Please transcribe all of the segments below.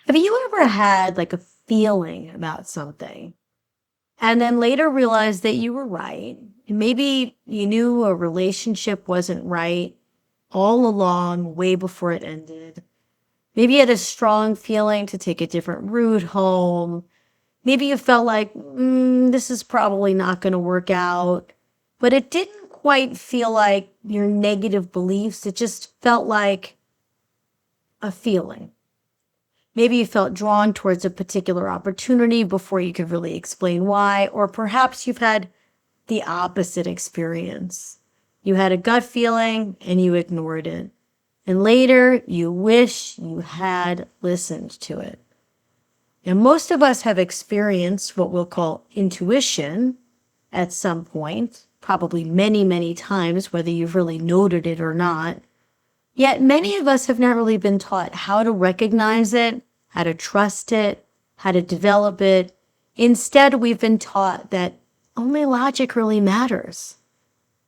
Have you ever had like a feeling about something and then later realized that you were right? And maybe you knew a relationship wasn't right all along, way before it ended. Maybe you had a strong feeling to take a different route home. Maybe you felt like, this is probably not going to work out, but it didn't quite feel like your negative beliefs. It just felt like a feeling. Maybe you felt drawn towards a particular opportunity before you could really explain why, or perhaps you've had the opposite experience. You had a gut feeling and you ignored it. And later, you wish you had listened to it. Now, most of us have experienced what we'll call intuition at some point, probably many, many times, whether you've really noted it or not. Yet many of us have not really been taught how to recognize it, how to trust it, how to develop it. Instead, we've been taught that only logic really matters.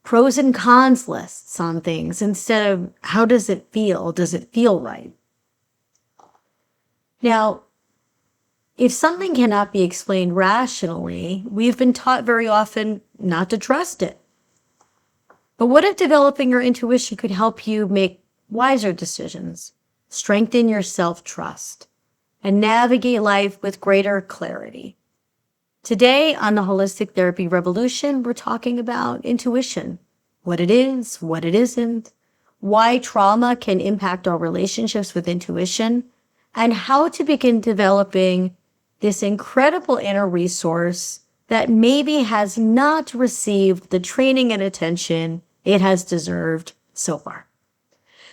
Pros and cons lists on things instead of how does it feel? Does it feel right? Now, if something cannot be explained rationally, we've been taught very often not to trust it. But what if developing your intuition could help you make wiser decisions, strengthen your self-trust, and navigate life with greater clarity? Today on the Holistic Therapy Revolution, we're talking about intuition, what it is, what it isn't, why trauma can impact our relationships with intuition, and how to begin developing this incredible inner resource that maybe has not received the training and attention it has deserved so far.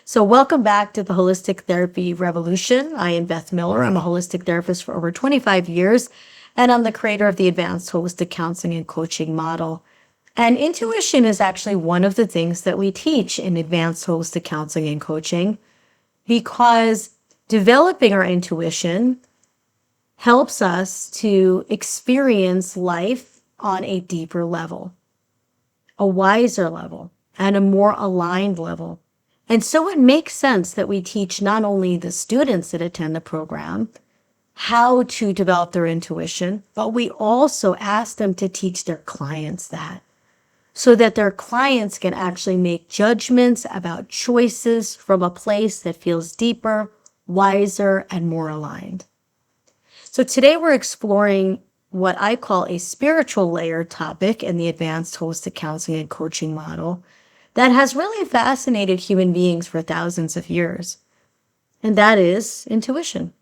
So welcome back to the Holistic Therapy Revolution. I am Beth Miller. I'm a holistic therapist for over 25 years, and I'm the creator of the Advanced Holistic Counseling and Coaching model. And intuition is actually one of the things that we teach in Advanced Holistic Counseling and Coaching, because developing our intuition helps us to experience life on a deeper level, a wiser level, and a more aligned level. And so it makes sense that we teach not only the students that attend the program how to develop their intuition, but we also ask them to teach their clients that, so that their clients can actually make judgments about choices from a place that feels deeper, wiser, and more aligned. So today we're exploring what I call a spiritual layer topic in the Advanced Holistic Counseling and Coaching model that has really fascinated human beings for thousands of years, and that is intuition.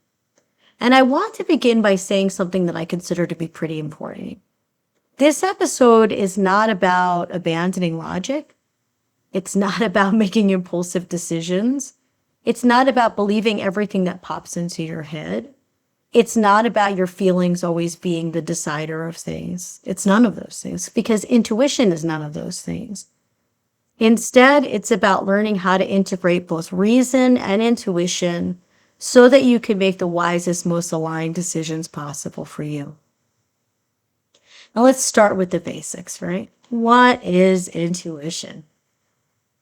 And I want to begin by saying something that I consider to be pretty important. This episode is not about abandoning logic. It's not about making impulsive decisions. It's not about believing everything that pops into your head. It's not about your feelings always being the decider of things. It's none of those things, because intuition is none of those things. Instead, it's about learning how to integrate both reason and intuition so that you can make the wisest, most aligned decisions possible for you. Now let's start with the basics, right? What is intuition?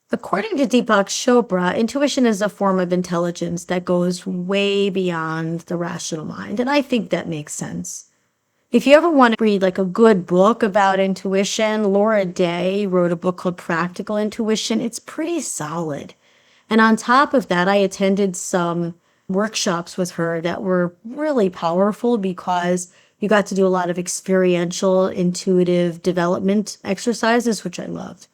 According to Deepak Chopra, intuition is a form of intelligence that goes way beyond the rational mind, and I think that makes sense. If you ever want to read like a good book about intuition, Laura Day wrote a book called Practical Intuition. It's pretty solid. And on top of that, I attended some workshops with her that were really powerful because you got to do a lot of experiential, intuitive development exercises, which I loved.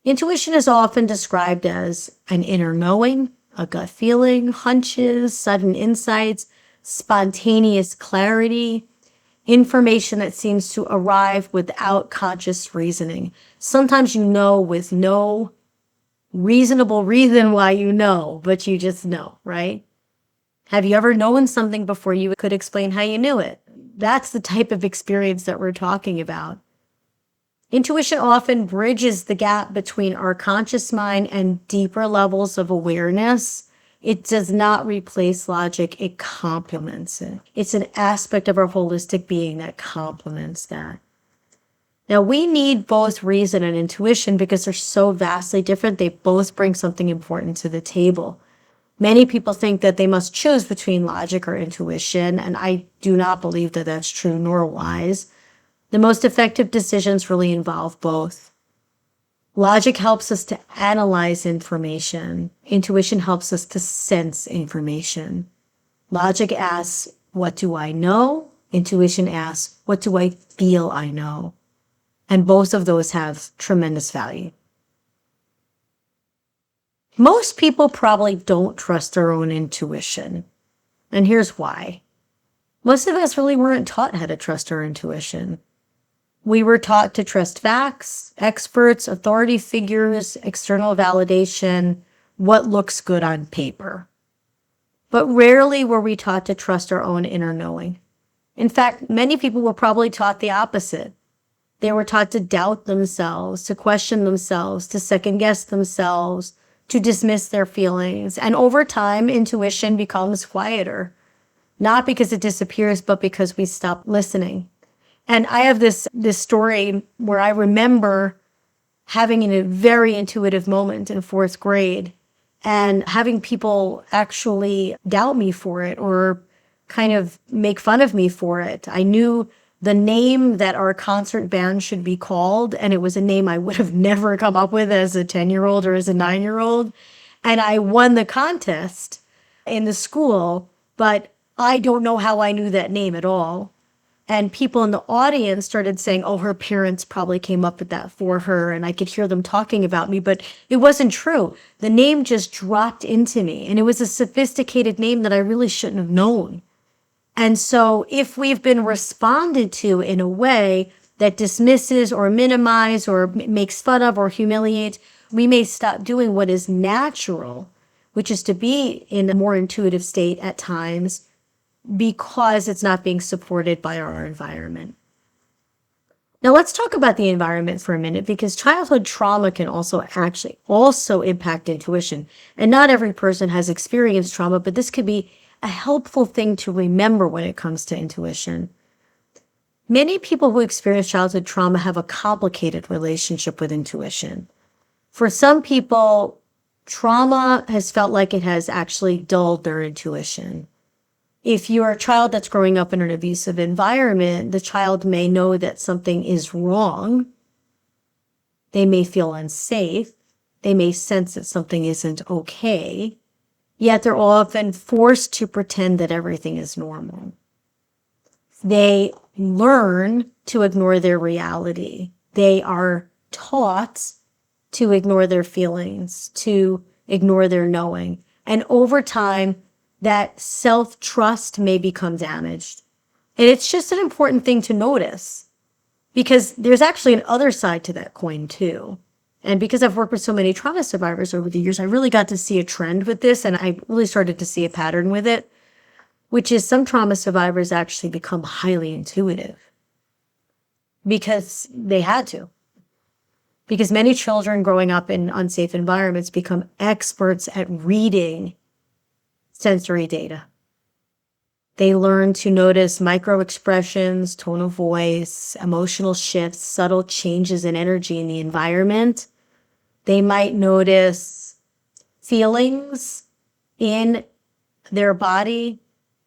Intuition is often described as an inner knowing, a gut feeling, hunches, sudden insights, spontaneous clarity, information that seems to arrive without conscious reasoning. Sometimes you know with no reasonable reason why you know, but you just know, right? Have you ever known something before you could explain how you knew it? That's the type of experience that we're talking about. Intuition often bridges the gap between our conscious mind and deeper levels of awareness. It does not replace logic, it complements it. It's an aspect of our holistic being that complements that. Now, we need both reason and intuition because they're so vastly different. They both bring something important to the table. Many people think that they must choose between logic or intuition, and I do not believe that that's true nor wise. The most effective decisions really involve both. Logic helps us to analyze information. Intuition helps us to sense information. Logic asks, what do I know? Intuition asks, what do I feel I know? And both of those have tremendous value. Most people probably don't trust their own intuition. And here's why. Most of us really weren't taught how to trust our intuition. We were taught to trust facts, experts, authority figures, external validation, what looks good on paper. But rarely were we taught to trust our own inner knowing. In fact, many people were probably taught the opposite. They were taught to doubt themselves, to question themselves, to second guess themselves, to dismiss their feelings. And over time, intuition becomes quieter. Not because it disappears, but because we stop listening. And I have this story where I remember having a very intuitive moment in fourth grade and having people actually doubt me for it or kind of make fun of me for it. I knew the name that our concert band should be called, and it was a name I would have never come up with as a 10-year-old or as a 9-year-old. And I won the contest in the school, but I don't know how I knew that name at all. And people in the audience started saying, oh, her parents probably came up with that for her. And I could hear them talking about me, but it wasn't true. The name just dropped into me. And it was a sophisticated name that I really shouldn't have known. And so if we've been responded to in a way that dismisses or minimizes or makes fun of or humiliates, we may stop doing what is natural, which is to be in a more intuitive state at times, because it's not being supported by our environment. Now let's talk about the environment for a minute, because childhood trauma can also impact intuition. And not every person has experienced trauma, but this could be a helpful thing to remember when it comes to intuition. Many people who experience childhood trauma have a complicated relationship with intuition. For some people, trauma has felt like it has actually dulled their intuition. If you're a child that's growing up in an abusive environment, the child may know that something is wrong. They may feel unsafe. They may sense that something isn't okay. Yet they're often forced to pretend that everything is normal. They learn to ignore their reality. They are taught to ignore their feelings, to ignore their knowing. And over time, that self-trust may become damaged. And it's just an important thing to notice, because there's actually an other side to that coin too. And because I've worked with so many trauma survivors over the years, I really got to see a trend with this, and I really started to see a pattern with it, which is some trauma survivors actually become highly intuitive because they had to. Because many children growing up in unsafe environments become experts at reading sensory data. They learn to notice micro expressions, tone of voice, emotional shifts, subtle changes in energy in the environment. They might notice feelings in their body,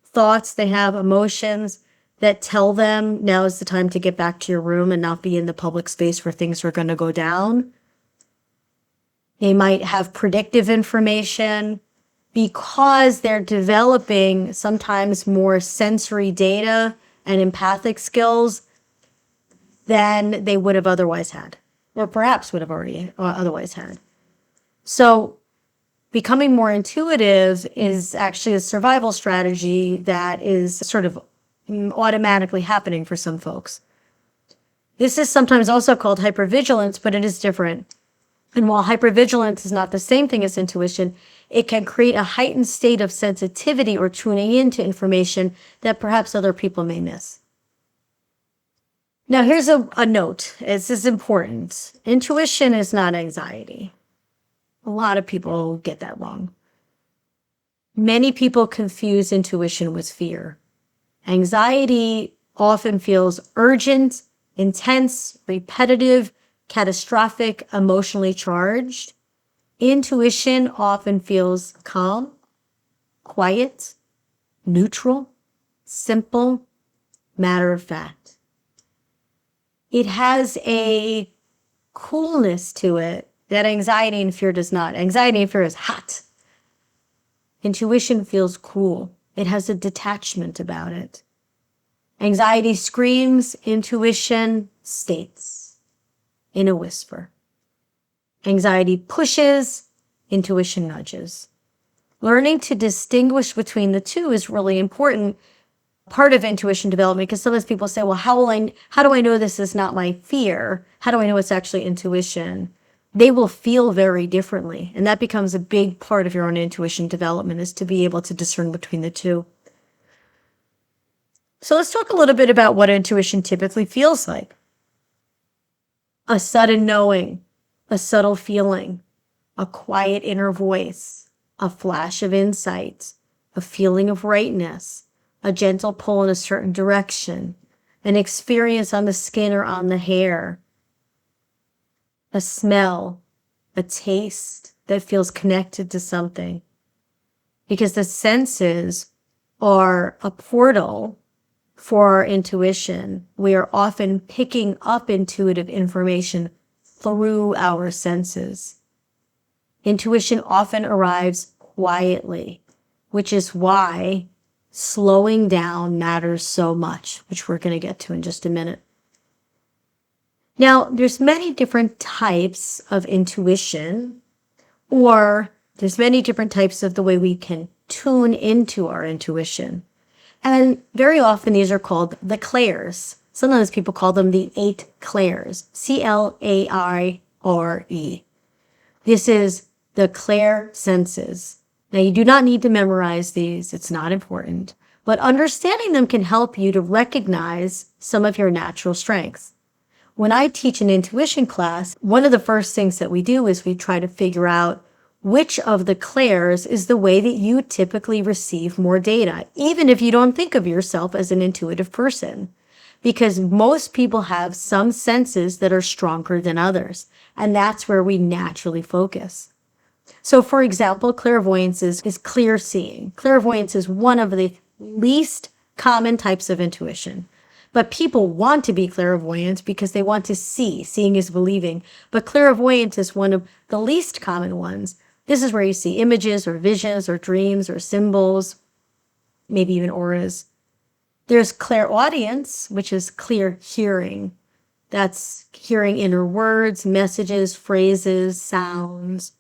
thoughts they have, emotions that tell them now is the time to get back to your room and not be in the public space where things are going to go down. They might have predictive information, because they're developing sometimes more sensory data and empathic skills than they would have otherwise had, or perhaps would have already otherwise had. So becoming more intuitive is actually a survival strategy that is sort of automatically happening for some folks. This is sometimes also called hypervigilance, but it is different. And while hypervigilance is not the same thing as intuition, it can create a heightened state of sensitivity or tuning into information that perhaps other people may miss. Now, here's a note. This is important. Intuition is not anxiety. A lot of people get that wrong. Many people confuse intuition with fear. Anxiety often feels urgent, intense, repetitive, catastrophic, emotionally charged. Intuition often feels calm, quiet, neutral, simple, matter of fact. It has a coolness to it that anxiety and fear does not. Anxiety and fear is hot. Intuition feels cool. It has a detachment about it. Anxiety screams, intuition states in a whisper. Anxiety pushes, intuition nudges. Learning to distinguish between the two is really important part of intuition development, because sometimes people say, well, how do I know this is not my fear? How do I know it's actually intuition? They will feel very differently. And that becomes a big part of your own intuition development, is to be able to discern between the two. So let's talk a little bit about what intuition typically feels like. A sudden knowing, a subtle feeling, a quiet inner voice, a flash of insight, a feeling of rightness, a gentle pull in a certain direction, an experience on the skin or on the hair, a smell, a taste that feels connected to something. Because the senses are a portal for our intuition. We are often picking up intuitive information through our senses. Intuition often arrives quietly, which is why slowing down matters so much, which we're going to get to in just a minute. Now, there's many different types of intuition, or there's many different types of the way we can tune into our intuition. And very often these are called the clairs. Sometimes people call them the 8 clairs, Claire. This is the clair senses. Now, you do not need to memorize these. It's not important. But understanding them can help you to recognize some of your natural strengths. When I teach an intuition class, one of the first things that we do is we try to figure out which of the clairs is the way that you typically receive more data, even if you don't think of yourself as an intuitive person. Because most people have some senses that are stronger than others, and that's where we naturally focus. So, for example, clairvoyance is clear seeing. Clairvoyance is one of the least common types of intuition. But people want to be clairvoyant because they want to see. Seeing is believing. But clairvoyance is one of the least common ones. This is where you see images or visions or dreams or symbols, maybe even auras. There's clairaudience, which is clear hearing. That's hearing inner words, messages, phrases, sounds.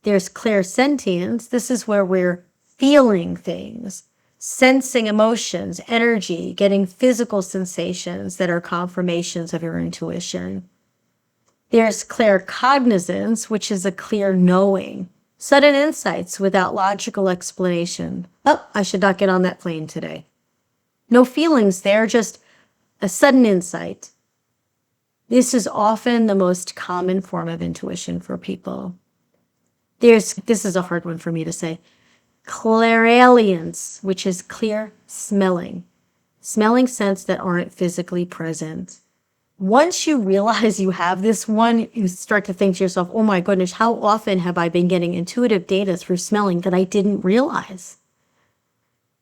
There's clairsentience. This is where we're feeling things, sensing emotions, energy, getting physical sensations that are confirmations of your intuition. There's claircognizance, which is a clear knowing, sudden insights without logical explanation. Oh, I should not get on that plane today. No feelings there, just a sudden insight. This is often the most common form of intuition for people. This is a hard one for me to say. Clairalience, which is clear smelling scents that aren't physically present. Once you realize you have this one, you start to think to yourself, oh my goodness, how often have I been getting intuitive data through smelling that I didn't realize?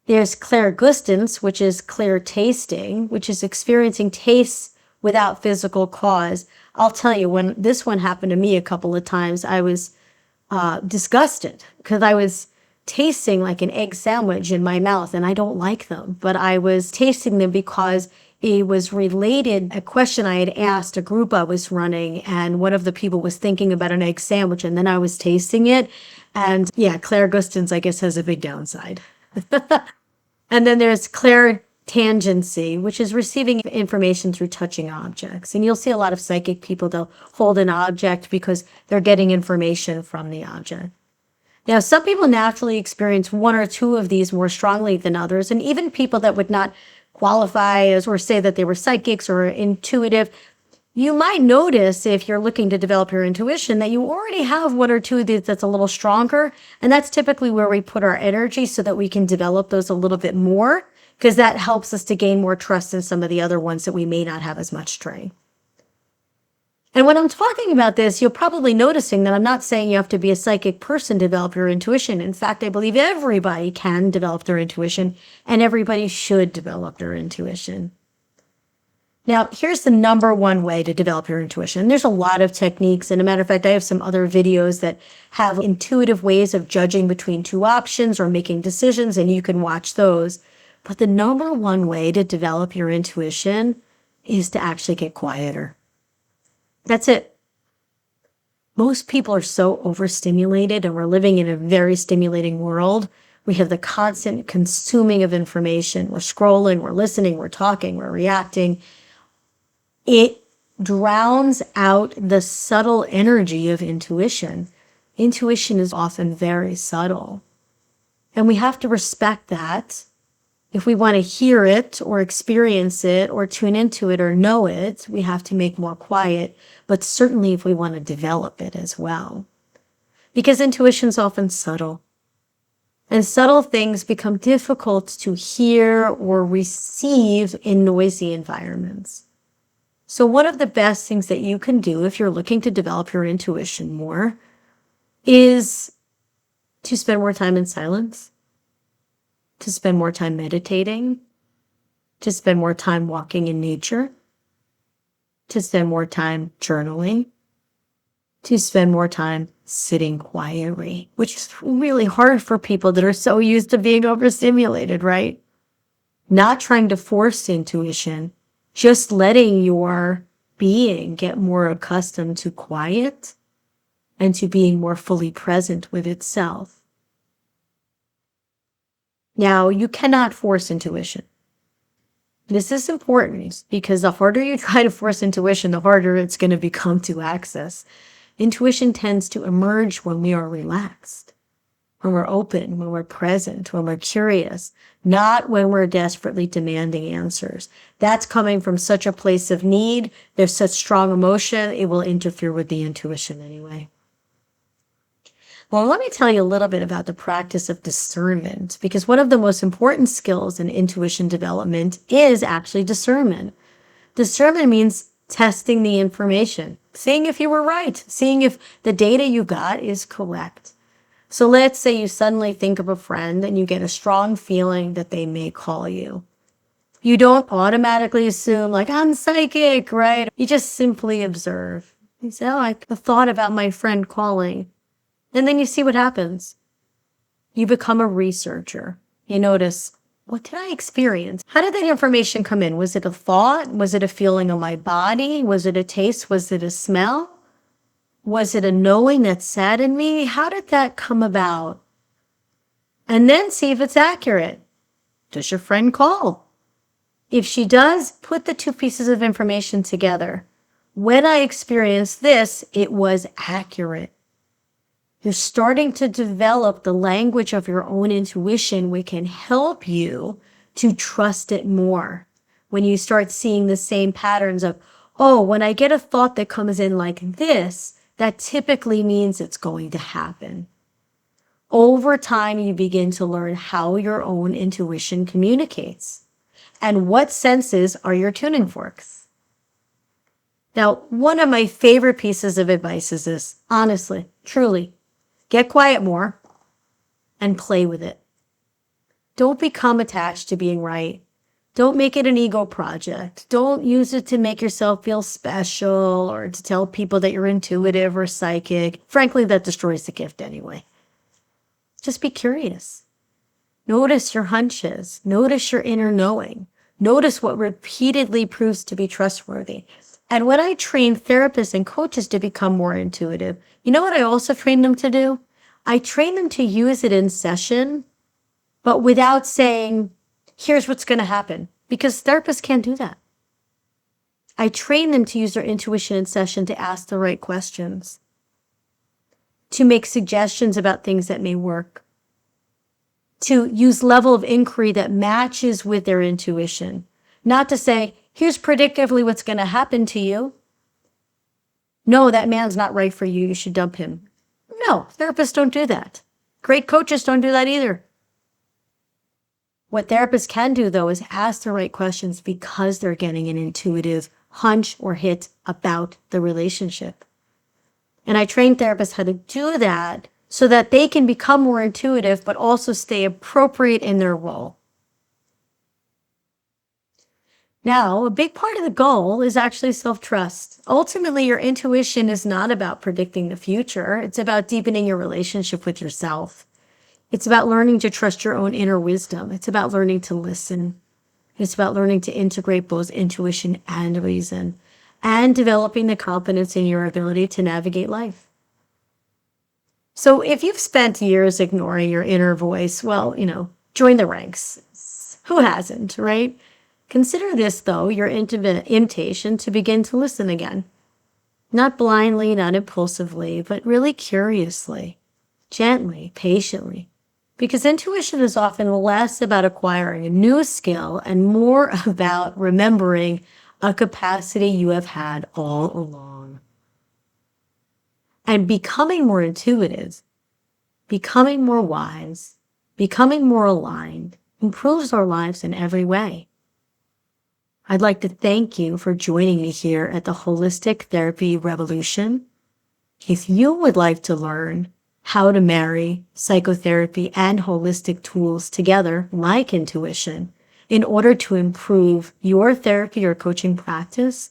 There's clairgustance, which is clear tasting, which is experiencing tastes without physical cause. I'll tell you, when this one happened to me a couple of times, I was disgusted because I was tasting like an egg sandwich in my mouth, and I don't like them, but I was tasting them because it was related, a question I had asked a group I was running, and one of the people was thinking about an egg sandwich, and then I was tasting it. And yeah, clairgustance, I guess, has a big downside. And then there's clairtangency, which is receiving information through touching objects. And you'll see a lot of psychic people, they'll hold an object because they're getting information from the object. Now, some people naturally experience one or two of these more strongly than others, and even people that would not qualify as or say that they were psychics or intuitive, you might notice if you're looking to develop your intuition that you already have one or two of these that's a little stronger, and that's typically where we put our energy so that we can develop those a little bit more, because that helps us to gain more trust in some of the other ones that we may not have as much strength. And when I'm talking about this, you're probably noticing that I'm not saying you have to be a psychic person to develop your intuition. In fact, I believe everybody can develop their intuition, and everybody should develop their intuition. Now, here's the number one way to develop your intuition. There's a lot of techniques. And a matter of fact, I have some other videos that have intuitive ways of judging between two options or making decisions, and you can watch those. But the number one way to develop your intuition is to actually get quieter. That's it. Most people are so overstimulated, and we're living in a very stimulating world. We have the constant consuming of information. We're scrolling, we're listening, we're talking, we're reacting. It drowns out the subtle energy of intuition. Intuition is often very subtle. And we have to respect that. If we want to hear it or experience it or tune into it or know it, we have to make more quiet, but certainly if we want to develop it as well. Because intuition is often subtle. And subtle things become difficult to hear or receive in noisy environments. So one of the best things that you can do if you're looking to develop your intuition more is to spend more time in silence, to spend more time meditating, to spend more time walking in nature, to spend more time journaling, to spend more time sitting quietly, which is really hard for people that are so used to being overstimulated, right? Not trying to force intuition, just letting your being get more accustomed to quiet and to being more fully present with itself. Now, you cannot force intuition. This is important because the harder you try to force intuition, the harder it's going to become to access. Intuition tends to emerge when we are relaxed, when we're open, when we're present, when we're curious, not when we're desperately demanding answers. That's coming from such a place of need. There's such strong emotion, it will interfere with the intuition anyway. Well, let me tell you a little bit about the practice of discernment, because one of the most important skills in intuition development is actually discernment. Discernment means testing the information, seeing if you were right, seeing if the data you got is correct. So let's say you suddenly think of a friend and you get a strong feeling that they may call you. You don't automatically assume, like, I'm psychic, right? You just simply observe. You say, oh, I thought about my friend calling. And then you see what happens. You become a researcher. You notice, what did I experience? How did that information come in? Was it a thought? Was it a feeling of my body? Was it a taste? Was it a smell? Was it a knowing that sat in me? How did that come about? And then see if it's accurate. Does your friend call? If she does, put the two pieces of information together. When I experienced this, it was accurate. You're starting to develop the language of your own intuition, which can help you to trust it more. When you start seeing the same patterns of, oh, when I get a thought that comes in like this, that typically means it's going to happen. Over time, you begin to learn how your own intuition communicates and what senses are your tuning forks. Now, one of my favorite pieces of advice is this, honestly, truly. Get quiet more and play with it. Don't become attached to being right. Don't make it an ego project. Don't use it to make yourself feel special or to tell people that you're intuitive or psychic. Frankly, that destroys the gift anyway. Just be curious. Notice your hunches. Notice your inner knowing. Notice what repeatedly proves to be trustworthy. And when I train therapists and coaches to become more intuitive, you know what I also train them to do? I train them to use it in session, but without saying, here's what's going to happen, because therapists can't do that. I train them to use their intuition in session to ask the right questions, to make suggestions about things that may work, to use level of inquiry that matches with their intuition, not to say, here's predictively what's going to happen to you. No, that man's not right for you. You should dump him. No, therapists don't do that. Great coaches don't do that either. What therapists can do, though, is ask the right questions because they're getting an intuitive hunch or hit about the relationship. And I train therapists how to do that so that they can become more intuitive, but also stay appropriate in their role. Now, a big part of the goal is actually self-trust. Ultimately, your intuition is not about predicting the future. It's about deepening your relationship with yourself. It's about learning to trust your own inner wisdom. It's about learning to listen. It's about learning to integrate both intuition and reason, and developing the confidence in your ability to navigate life. So if you've spent years ignoring your inner voice, well, join the ranks. Who hasn't, right? Consider this, though, your invitation to begin to listen again. Not blindly, not impulsively, but really curiously, gently, patiently. Because intuition is often less about acquiring a new skill and more about remembering a capacity you have had all along. And becoming more intuitive, becoming more wise, becoming more aligned improves our lives in every way. I'd like to thank you for joining me here at the Holistic Therapy Revolution. If you would like to learn how to marry psychotherapy and holistic tools together, like intuition, in order to improve your therapy or coaching practice,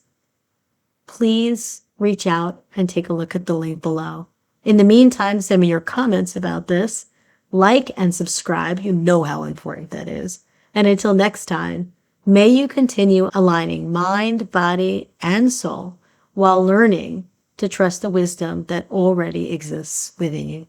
please reach out and take a look at the link below. In the meantime, send me your comments about this, like and subscribe. You know how important that is. And until next time, may you continue aligning mind, body, and soul while learning to trust the wisdom that already exists within you.